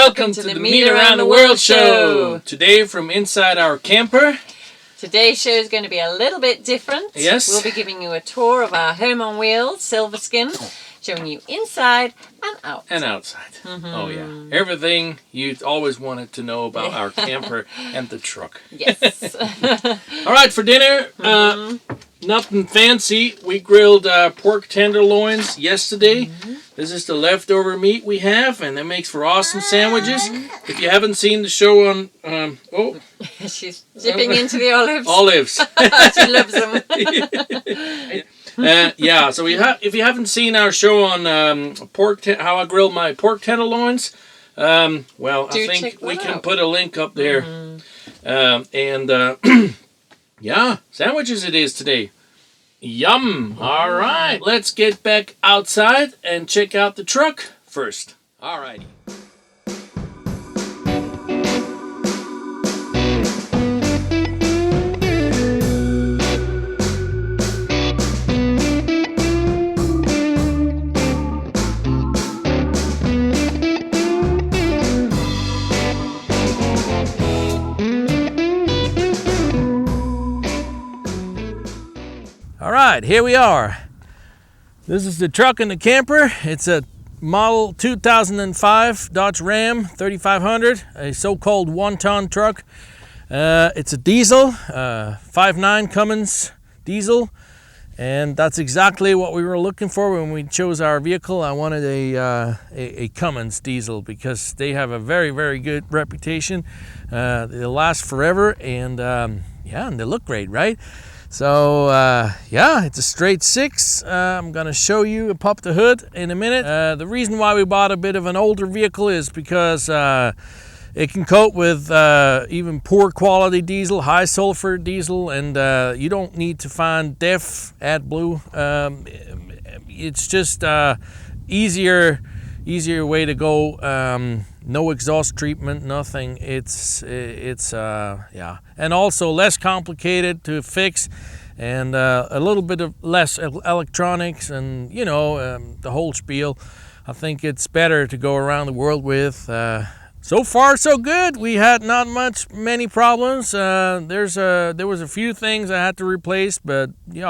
Welcome to the Meat Around the World Show. Today from inside our camper. Today's show is going to be a little bit different. Yes. We'll be giving you a tour of our home on wheels, Silver Skin, showing you inside and out. And outside. Oh yeah. Everything you always wanted to know about our camper and the truck. Yes. All right, for dinner, nothing fancy. We grilled pork tenderloins yesterday. This is the leftover meat we have, and it makes for awesome sandwiches. If you haven't seen the show on, She's dipping into the olives. Olives. She loves them. So if you haven't seen our show on how I grilled my pork tenderloins, I think we can put a link up there. Sandwiches it is today. Yum! All right, let's get back outside and check out the truck first. All righty. All right, here we are. This is the truck and the camper. It's a model 2005 Dodge Ram 3500, a so-called one-ton truck. It's a diesel, 5.9 Cummins Diesel, and that's exactly what we were looking for when we chose our vehicle. I wanted a Cummins Diesel because they have a very, very good reputation. They'll last forever, and and they look great, right? So it's a straight 6. I'm gonna show you, pop the hood in a minute. The reason why we bought a bit of an older vehicle is because it can cope with even poor quality diesel, high sulfur diesel, and you don't need to find DEF, AdBlue. It's just easier way to go. No exhaust treatment, nothing. It's and also less complicated to fix, and a little bit of less electronics, and the whole spiel. I think it's better to go around the world with. So far, so good. We had not many problems. There was a few things I had to replace, but we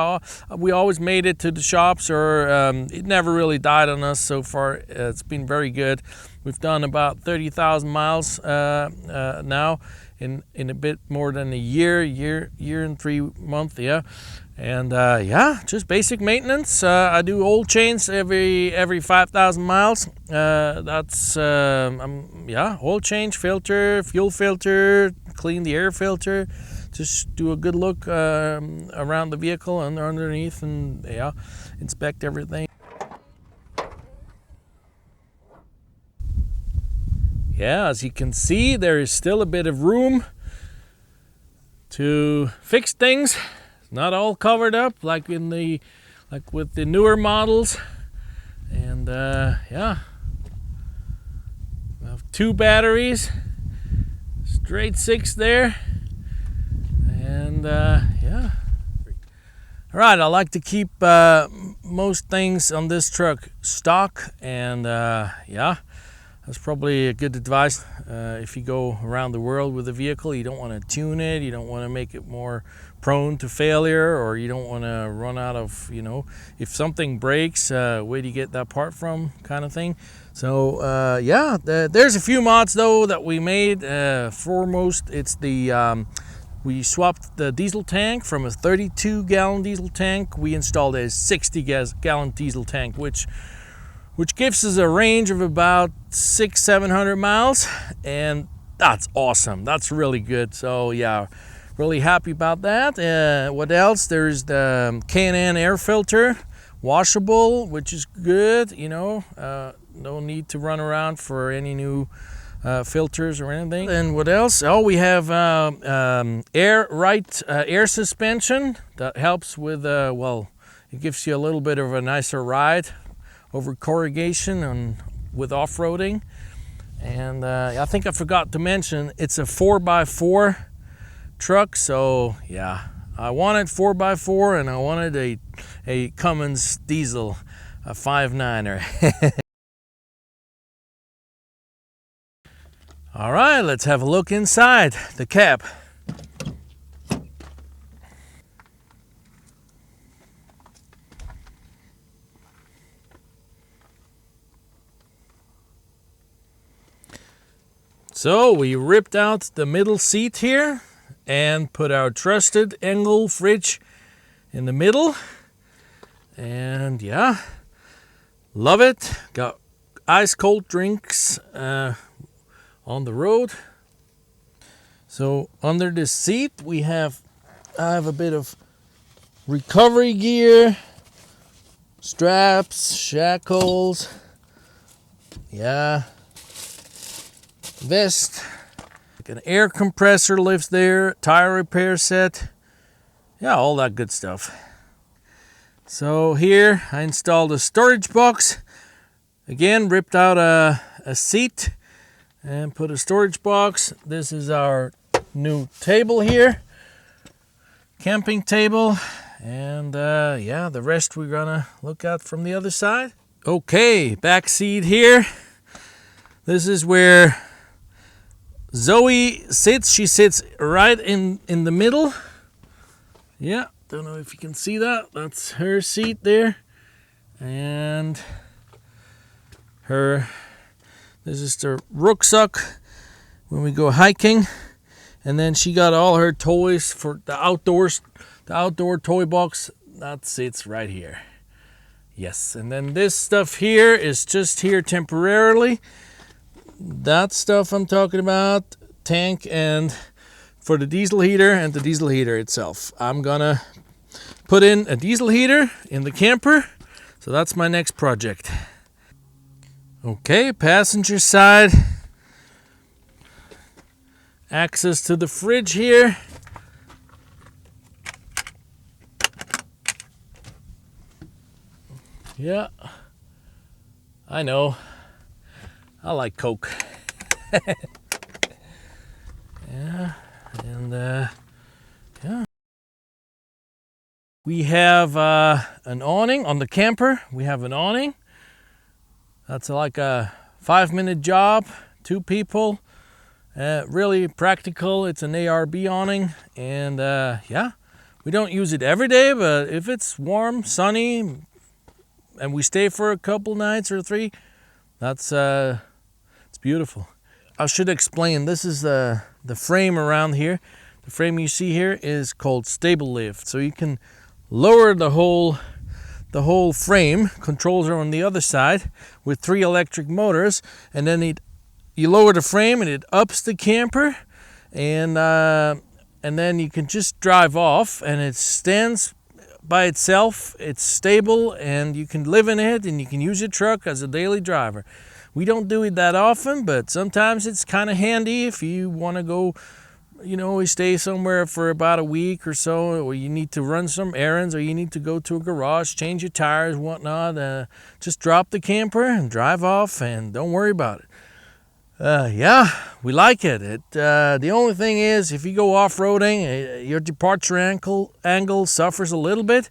always made it to the shops, or it never really died on us so far. It's been very good. We've done about 30,000 miles now in a bit more than a year and 3 months. And just basic maintenance. I do oil change every 5,000 miles. That's oil change, filter, fuel filter, clean the air filter, just do a good look around the vehicle and underneath, and inspect everything. Yeah, as you can see, there is still a bit of room to fix things. It's not all covered up like with the newer models. And we have 2 batteries, straight 6 there, and all right, I like to keep most things on this truck stock, and that's probably a good advice. If you go around the world with a vehicle, you don't want to tune it, you don't want to make it more prone to failure, or you don't want to run out of, if something breaks, where do you get that part from, kind of thing. So there's a few mods though that we made. Foremost, it's we swapped the diesel tank from a 32-gallon diesel tank. We installed a 60-gallon diesel tank, which gives us a range of about 600-700 miles, and that's awesome. That's really good. So really happy about that. What else? There's the K&N air filter, washable, which is good. No need to run around for any new filters or anything. And what else? We have air suspension that helps with it gives you a little bit of a nicer ride over corrugation and with off-roading. And I think I forgot to mention, it's a 4x4 truck, so I wanted 4x4, and I wanted a Cummins Diesel, a 5.9er. All right, let's have a look inside the cab. So we ripped out the middle seat here and put our trusted Engel fridge in the middle. And yeah, love it. Got ice cold drinks on the road. So under this seat I have a bit of recovery gear, straps, shackles, yeah, vest, an air compressor lives there, tire repair set, yeah, all that good stuff. So here I installed a storage box. Again, ripped out a seat and put a storage box. This is our new table here, camping table, and yeah, the rest we're gonna look at from the other side. Okay, back seat here. This is where Zoe sits. She sits right in the middle. Yeah, don't know if you can see that. That's her seat there. And this is the rucksack when we go hiking. And then she got all her toys for the outdoor toy box. That sits right here. Yes, and then this stuff here is just here temporarily. That stuff I'm talking about, tank and for the diesel heater and the diesel heater itself. I'm gonna put in a diesel heater in the camper, so that's my next project. Okay, passenger side. Access to the fridge here. Yeah, I know. I like Coke. Yeah, and yeah. We have an awning on the camper. We have an awning. That's like a 5-minute job, 2 people. Really practical. It's an ARB awning, and yeah, we don't use it every day, but if it's warm, sunny, and we stay for a couple nights or 3, that's it's beautiful. I should explain. This is the frame around here. The frame you see here is called stable lift, so you can lower the whole frame. Controls are on the other side with 3 electric motors, and then you lower the frame and it ups the camper, and then you can just drive off, and it stands by itself. It's stable, and you can live in it, and you can use your truck as a daily driver. We don't do it that often, but sometimes it's kind of handy if you want to go, we stay somewhere for about a week or so, or you need to run some errands, or you need to go to a garage, change your tires, whatnot. Just drop the camper and drive off, and don't worry about it. Yeah, we like it. The only thing is, if you go off-roading, your departure angle suffers a little bit,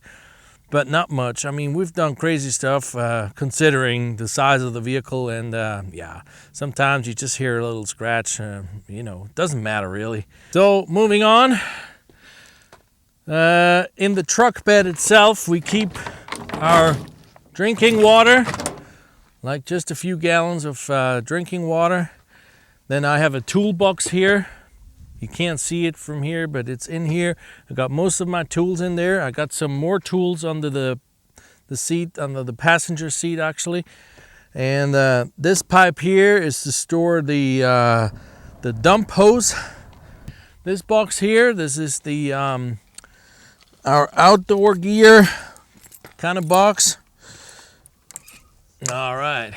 but not much. I mean, we've done crazy stuff considering the size of the vehicle, and yeah, sometimes you just hear a little scratch. It doesn't matter really. So moving on, in the truck bed itself, we keep our drinking water, like just a few gallons of drinking water. Then I have a toolbox here. You can't see it from here, but it's in here. I got most of my tools in there. I got some more tools under the seat, under the passenger seat actually. And this pipe here is to store the dump hose. This box here, this is the our outdoor gear kind of box. All right.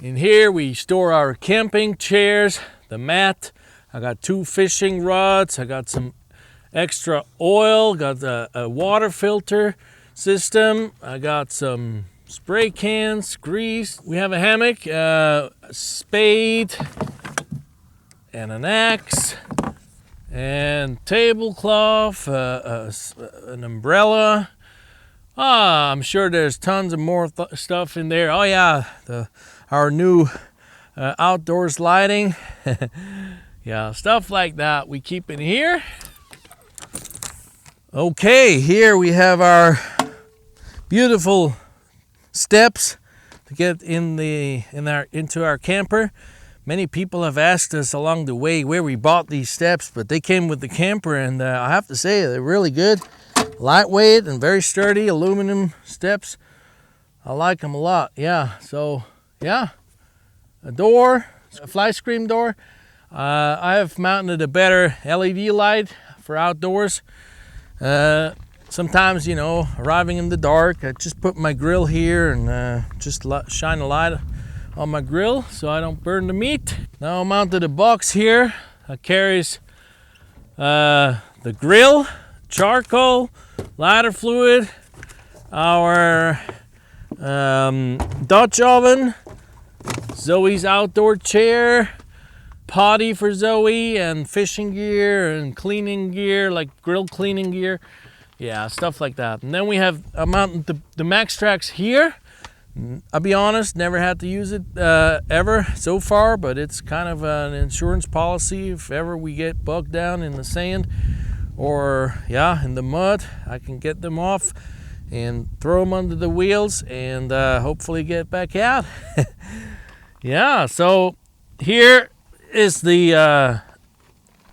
In here we store our camping chairs, the mat. I got 2 fishing rods. I got some extra oil. Got a water filter system. I got some spray cans, grease. We have a hammock, a spade, and an axe, and tablecloth, an umbrella. I'm sure there's tons of more stuff in there. Oh yeah, our new outdoors lighting. Yeah, stuff like that we keep in here. Okay, here we have our beautiful steps to get into our camper. Many people have asked us along the way where we bought these steps, but they came with the camper, and I have to say they're really good. Lightweight and very sturdy aluminum steps. I like them a lot. Yeah, so yeah, a door, a fly screen door. I have mounted a better LED light for outdoors. Sometimes, you know, arriving in the dark, I just put my grill here and just shine a light on my grill so I don't burn the meat. Now I mounted a box here that carries the grill, charcoal, lighter fluid, our Dutch oven, Zoe's outdoor chair, potty for Zoe, and fishing gear and cleaning gear, like grill cleaning gear. Yeah, stuff like that. And then we have mounted the Max Trax here. I'll be honest, never had to use it ever so far, but it's kind of an insurance policy. If ever we get bogged down in the sand or in the mud, I can get them off and throw them under the wheels and hopefully get back out. Yeah, so here is the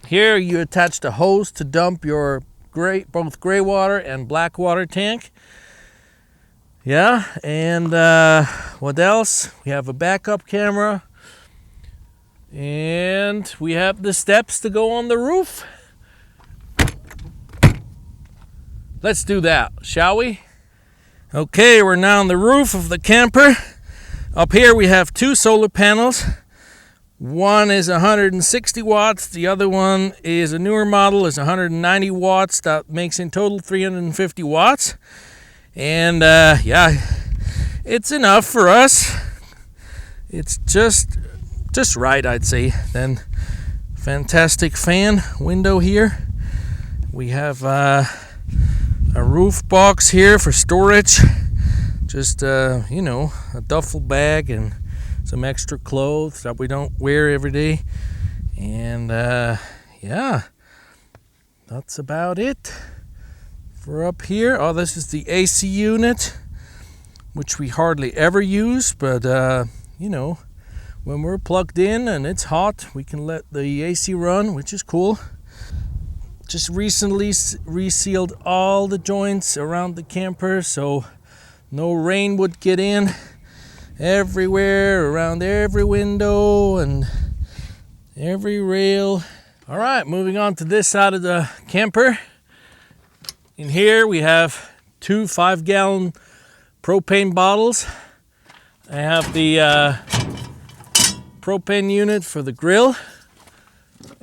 here you attach the hose to dump your both gray water and black water tank. Yeah, and what else? We have a backup camera, and we have the steps to go on the roof. Let's do that, shall we? Okay, we're now on the roof of the camper. Up here we have two solar panels. One is 160 watts, the other one is a newer model, is 190 watts. That makes in total 350 watts. And yeah, it's enough for us. It's just right, I'd say. Then fantastic fan window here. We have a roof box here for storage. Just you know, a duffel bag and some extra clothes that we don't wear every day. And yeah, that's about it for up here. Oh, this is the AC unit, which we hardly ever use, but you know, when we're plugged in and it's hot, we can let the AC run, which is cool. Just recently resealed all the joints around the camper so no rain would get in. Everywhere, around every window and every rail. All right, moving on to this side of the camper. In here we have two 5-gallon propane bottles. I have the propane unit for the grill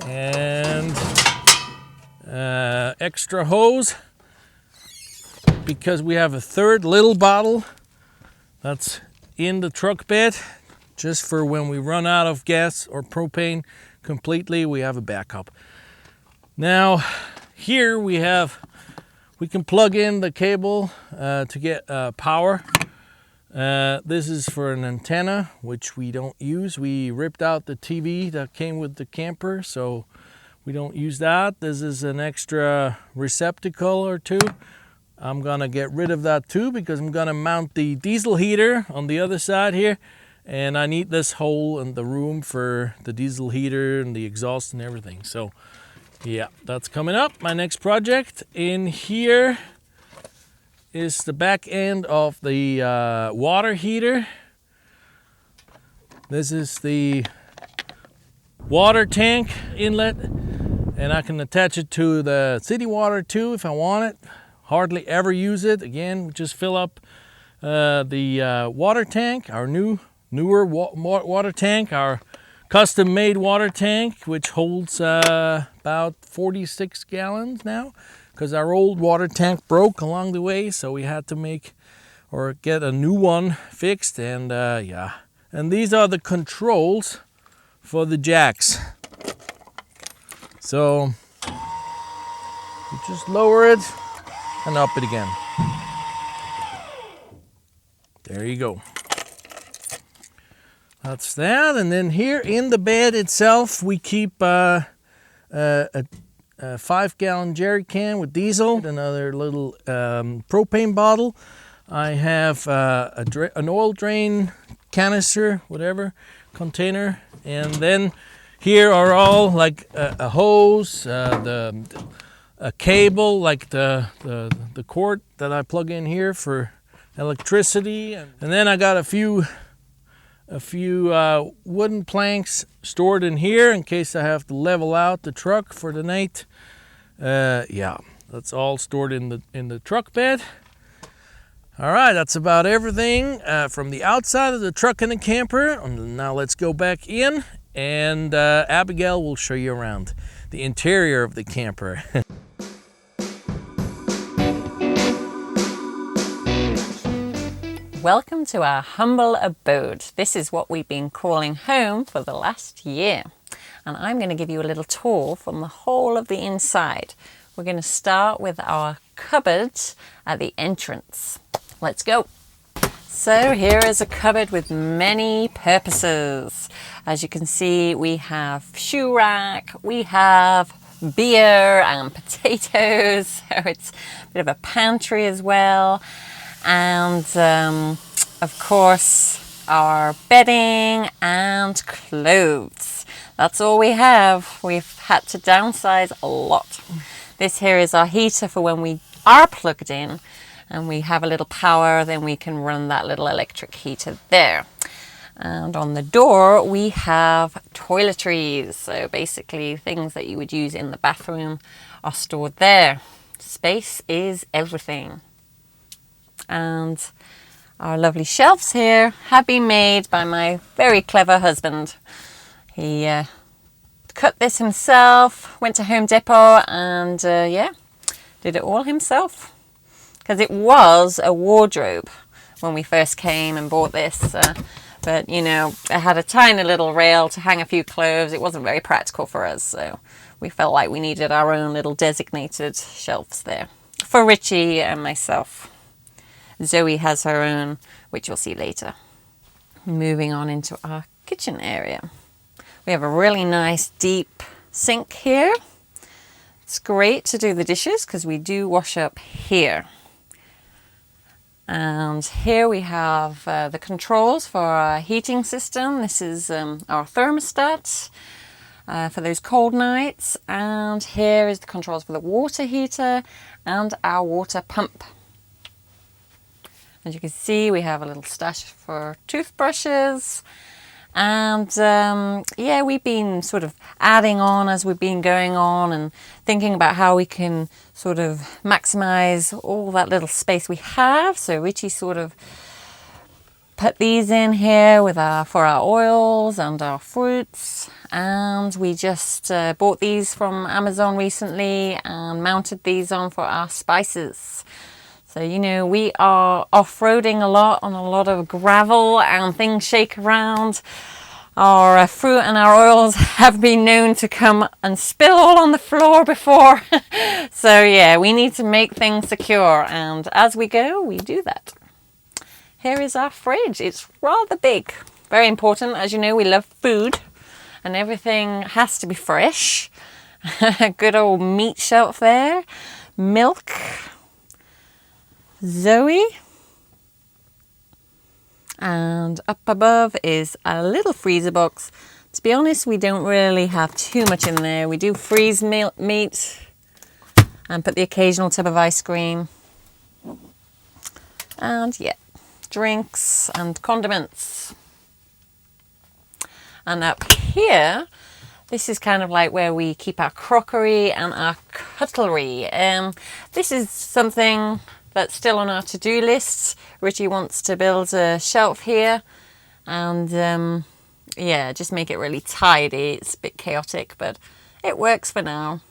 and extra hose because we have a third little bottle that's in the truck bed just for when we run out of gas or propane completely. We have a backup. Now here we can plug in the cable to get power. This is for an antenna, which we don't use. We ripped out the TV that came with the camper, so we don't use that. This is an extra receptacle or two. I'm gonna get rid of that too because I'm gonna mount the diesel heater on the other side here, and I need this hole in the room for the diesel heater and the exhaust and everything. So yeah, that's coming up, my next project. In here is the back end of the water heater. This is the water tank inlet, and I can attach it to the city water too if I want it. Hardly ever use it. Again, we just fill up the water tank, our newer water tank, our custom-made water tank, which holds about 46 gallons now, because our old water tank broke along the way, so we had to get a new one fixed. And yeah, and these are the controls for the jacks. So you just lower it and up it again. There you go. That's that. And then here in the bed itself, we keep a 5-gallon jerry can with diesel, another little propane bottle. I have an oil drain canister, whatever, container. And then here are all like a hose, a cable, like the cord that I plug in here for electricity. And then I got a few wooden planks stored in here in case I have to level out the truck for the night. Yeah, that's all stored in the truck bed. All right, that's about everything from the outside of the truck and the camper. Now let's go back in, and Abigail will show you around the interior of the camper. Welcome to our humble abode. This is what we've been calling home for the last year. And I'm going to give you a little tour from the whole of the inside. We're going to start with our cupboards at the entrance. Let's go. So here is a cupboard with many purposes. As you can see, we have shoe rack, we have beer and potatoes. So it's a bit of a pantry as well. And of course our bedding and clothes. That's all we have. We've had to downsize a lot. This here is our heater for when we are plugged in and we have a little power, then we can run that little electric heater there. And on the door we have toiletries, so basically things that you would use in the bathroom are stored there. Space is everything. And our lovely shelves here have been made by my very clever husband. He cut this himself, went to Home Depot and yeah, did it all himself. Because it was a wardrobe when we first came and bought this. But you know, it had a tiny little rail to hang a few clothes. It wasn't very practical for us, so we felt like we needed our own little designated shelves there. For Richie and myself. Zoe has her own, which you'll see later. Moving on into our kitchen area. We have a really nice deep sink here. It's great to do the dishes because we do wash up here. And here we have the controls for our heating system. This is our thermostat for those cold nights. And here is the controls for the water heater and our water pump. As you can see, we have a little stash for toothbrushes. And yeah, we've been sort of adding on as we've been going on and thinking about how we can sort of maximize all that little space we have. So Richie sort of put these in here with for our oils and our fruits. And we just bought these from Amazon recently and mounted these on for our spices. So, you know, we are off-roading a lot on a lot of gravel and things shake around. Our fruit and our oils have been known to come and spill all on the floor before. So, yeah, we need to make things secure. And as we go, we do that. Here is our fridge. It's rather big. Very important. As you know, we love food and everything has to be fresh. Good old meat shelf there. Milk. Zoe, and up above is a little freezer box. To be honest, we don't really have too much in there. We do freeze meat and put the occasional tub of ice cream. And yeah, drinks and condiments. And up here, this is kind of like where we keep our crockery and our cutlery. This is something that's still on our to-do lists. Richie wants to build a shelf here and yeah, just make it really tidy. It's a bit chaotic, but it works for now.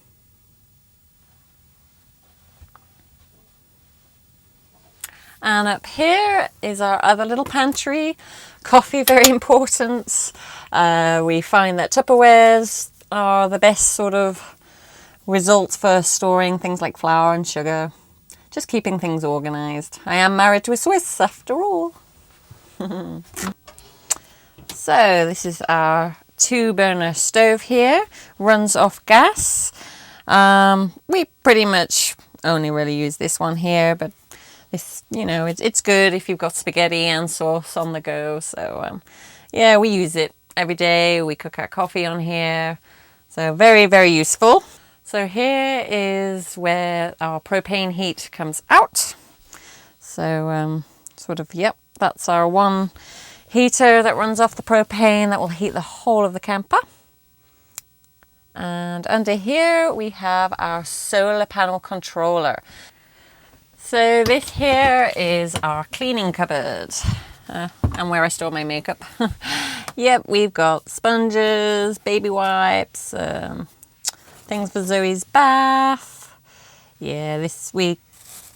And up here is our other little pantry. Coffee, very important. We find that Tupperwares are the best sort of results for storing things like flour and sugar. Just keeping things organised. I am married to a Swiss after all. So this is our 2-burner stove here, runs off gas. We pretty much only really use this one here, but this, you know, it's good if you've got spaghetti and sauce on the go. So yeah, we use it every day. We cook our coffee on here. So very, very useful. So here is where our propane heat comes out. So sort of, yep, that's our one heater that runs off the propane that will heat the whole of the camper. And under here we have our solar panel controller. So this here is our cleaning cupboard and where I store my makeup. Yep, we've got sponges, baby wipes, things for Zoe's bath. Yeah,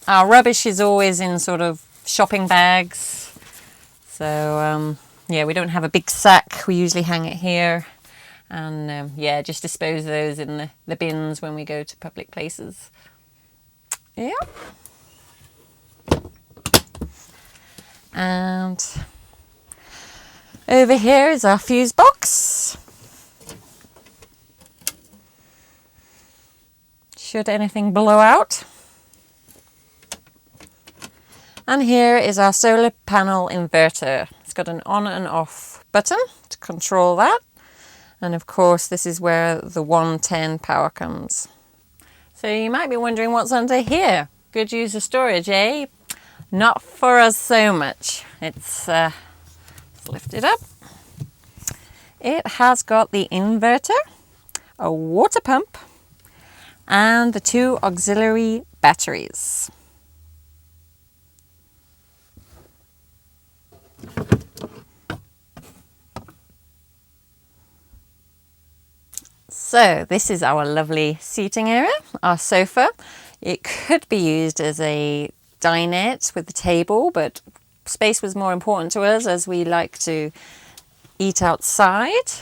our rubbish is always in sort of shopping bags. So yeah, we don't have a big sack. We usually hang it here. And yeah, just dispose those in the bins when we go to public places. Yeah. And over here is our fuse box. Should anything blow out. And here is our solar panel inverter. It's got an on and off button to control that. And of course, this is where the 110 power comes. So you might be wondering what's under here. Good use of storage, eh? Not for us so much. Let's lift it up. It has got the inverter, a water pump, and the 2 auxiliary batteries. So this is our lovely seating area, our sofa. It could be used as a dinette with the table, but space was more important to us as we like to eat outside.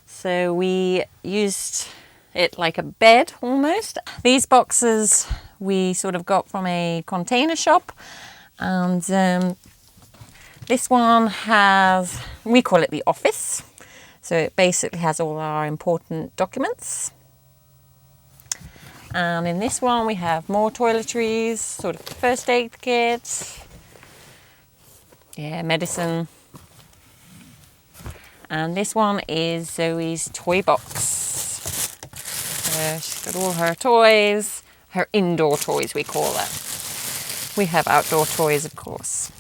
So we used it like a bed almost. These boxes we sort of got from a container shop, and this one has, we call it the office. So it basically has all our important documents. And in this one we have more toiletries, sort of first aid kit, yeah, medicine. And this one is Zoe's toy box. She's got all her toys, her indoor toys we call them. We have outdoor toys, of course.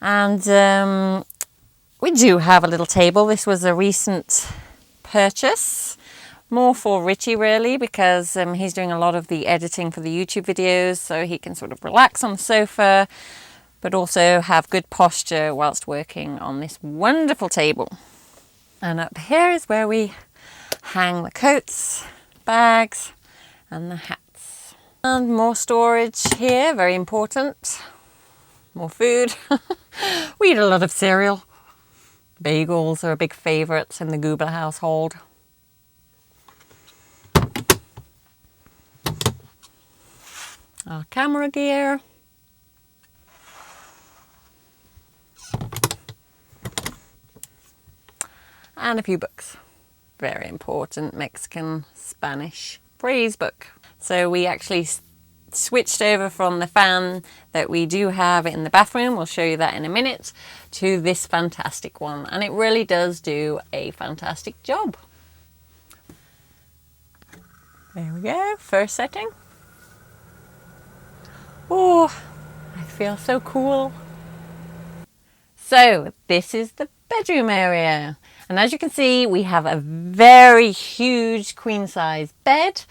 And we do have a little table. This was a recent purchase, more for Richie really, because he's doing a lot of the editing for the YouTube videos, so he can sort of relax on the sofa, but also have good posture whilst working on this wonderful table. And up here is where we hang the coats, bags, and the hats. And more storage here, very important. More food. We eat a lot of cereal. Bagels are a big favourite in the Goober household. Our camera gear. And a few books. Very important Mexican Spanish phrase book. So we actually switched over from the fan that we do have in the bathroom, we'll show you that in a minute, to this fantastic one, and it really does do a fantastic job. There we go, first setting. Oh, I feel so cool. So this is the bedroom area, and as you can see we have a very huge queen size bed.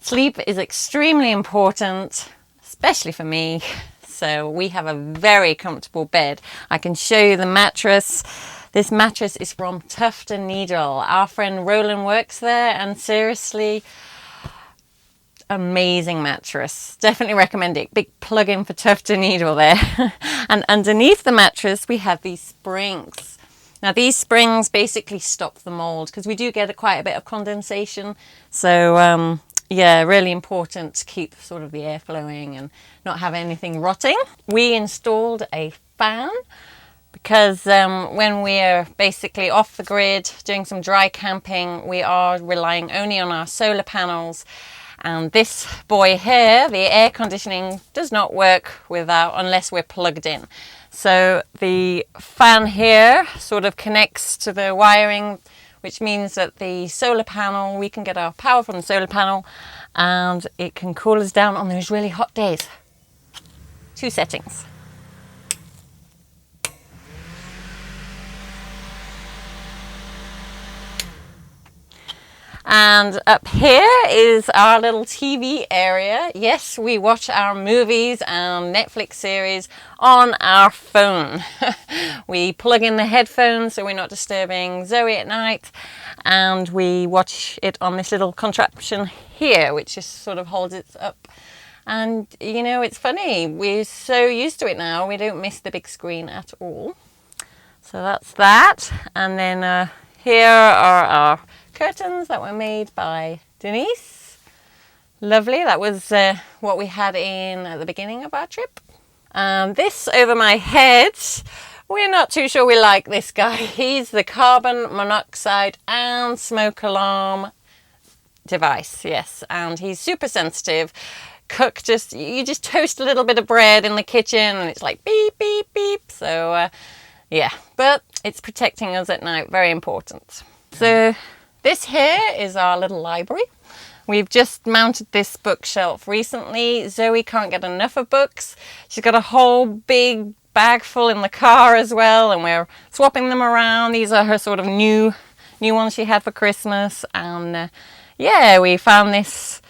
Sleep is extremely important, especially for me. So we have a very comfortable bed. I can show you the mattress. This mattress is from Tuft & Needle. Our friend Roland works there, and seriously, amazing mattress. Definitely recommend it. Big plug in for Tuft & Needle there. And underneath the mattress we have these springs. Now these springs basically stop the mold, because we do get quite a bit of condensation. So yeah, really important to keep sort of the air flowing and not have anything rotting. We installed a fan because when we're basically off the grid doing some dry camping, we are relying only on our solar panels. And this boy here, the air conditioning, does not work unless we're plugged in. So the fan here sort of connects to the wiring, which means that the solar panel, we can get our power from the solar panel and it can cool us down on those really hot days. 2 settings. And up here is our little TV area. Yes, we watch our movies and Netflix series on our phone. We plug in the headphones so we're not disturbing Zoe at night, and we watch it on this little contraption here, which just sort of holds it up. And you know, it's funny, we're so used to it now, we don't miss the big screen at all. So that's that. And then here are our curtains that were made by Denise. Lovely. That was what we had in at the beginning of our trip. This over my head, we're not too sure we like this guy. He's the carbon monoxide and smoke alarm device. Yes, and he's super sensitive. You just toast a little bit of bread in the kitchen and it's like beep beep beep. So yeah, but it's protecting us at night. Very important. So this here is our little library. We've just mounted this bookshelf recently. Zoe can't get enough of books. She's got a whole big bag full in the car as well, and we're swapping them around. These are her sort of new ones she had for Christmas. And yeah, we found this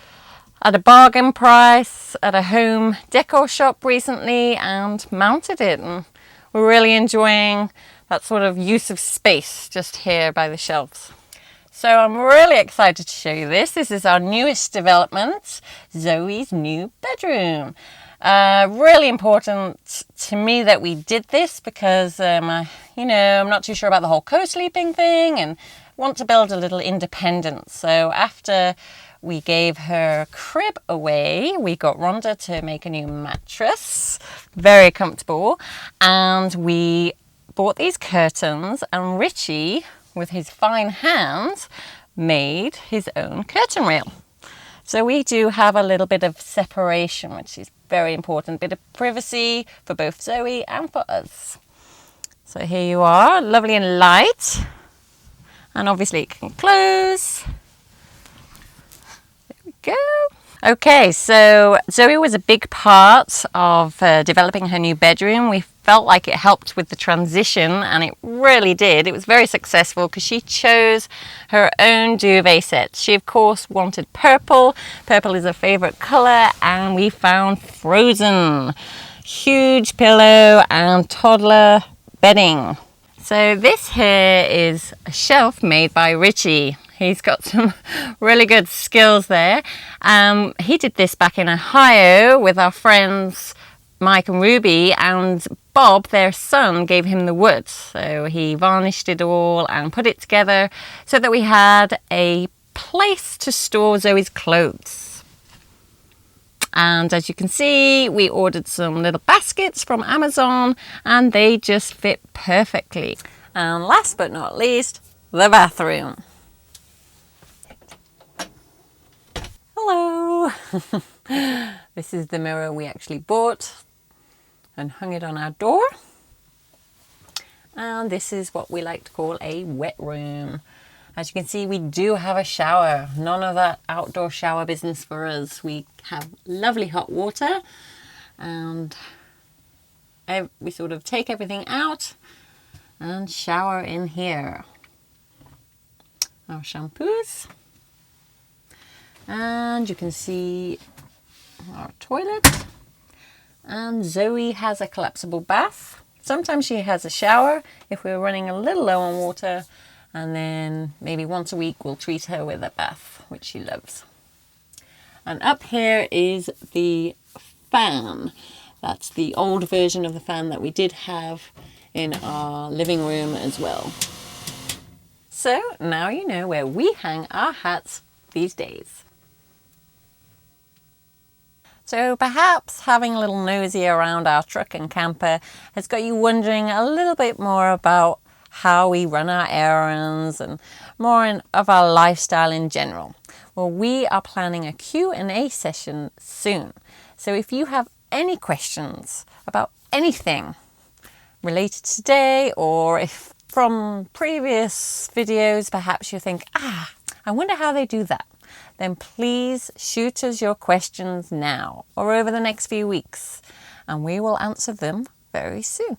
at a bargain price at a home decor shop recently and mounted it. And we're really enjoying that sort of use of space just here by the shelves. So I'm really excited to show you this. This is our newest development, Zoe's new bedroom. Really important to me that we did this because, I'm not too sure about the whole co-sleeping thing and want to build a little independence. So after we gave her crib away, we got Rhonda to make a new mattress, very comfortable, and we bought these curtains, and Richie, with his fine hands, made his own curtain rail. So we do have a little bit of separation, which is very important, bit of privacy for both Zoe and for us. So here you are, lovely and light, and obviously it can close. There we go. Okay, so Zoe was a big part of developing her new bedroom. We felt like it helped with the transition, and it really did. It was very successful because she chose her own duvet set. She, of course, wanted purple. Purple is her favorite color, and we found frozen. Huge pillow and toddler bedding. So this here is a shelf made by Richie. He's got some really good skills there. He did this back in Ohio with our friends Mike and Ruby, and Bob, their son, gave him the wood. So he varnished it all and put it together so that we had a place to store Zoe's clothes. And as you can see, we ordered some little baskets from Amazon and they just fit perfectly. And last but not least, the bathroom. Hello! This is the mirror we actually bought and hung it on our door. And this is what we like to call a wet room. As you can see, we do have a shower. None of that outdoor shower business for us. We have lovely hot water and we sort of take everything out and shower in here. Our shampoos. And you can see our toilet. And Zoe has a collapsible bath. Sometimes she has a shower if we're running a little low on water. And then maybe once a week we'll treat her with a bath, which she loves. And up here is the fan. That's the old version of the fan that we did have in our living room as well. So now you know where we hang our hats these days. So perhaps having a little nosy around our truck and camper has got you wondering a little bit more about how we run our errands and more of our lifestyle in general. Well, we are planning a Q&A session soon. So if you have any questions about anything related to today, or if from previous videos perhaps you think, I wonder how they do that, then please shoot us your questions now or over the next few weeks, and we will answer them very soon.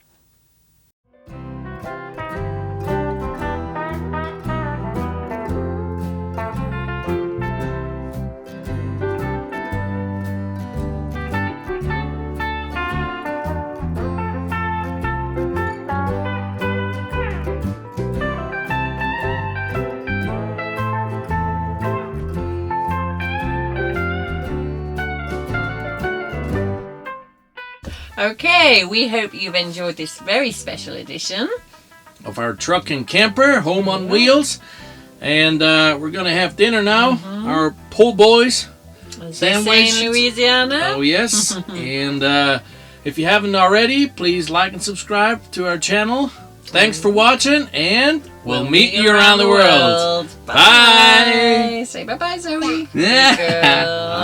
Okay, we hope you've enjoyed this very special edition of our truck and camper, home on wheels. And we're going to have dinner now. Our Po-Boys sandwich. in Louisiana. Oh, yes. And if you haven't already, please like and subscribe to our channel. Thanks for watching, and we'll meet you around the world. Bye. Say bye-bye, Zoe. Yeah.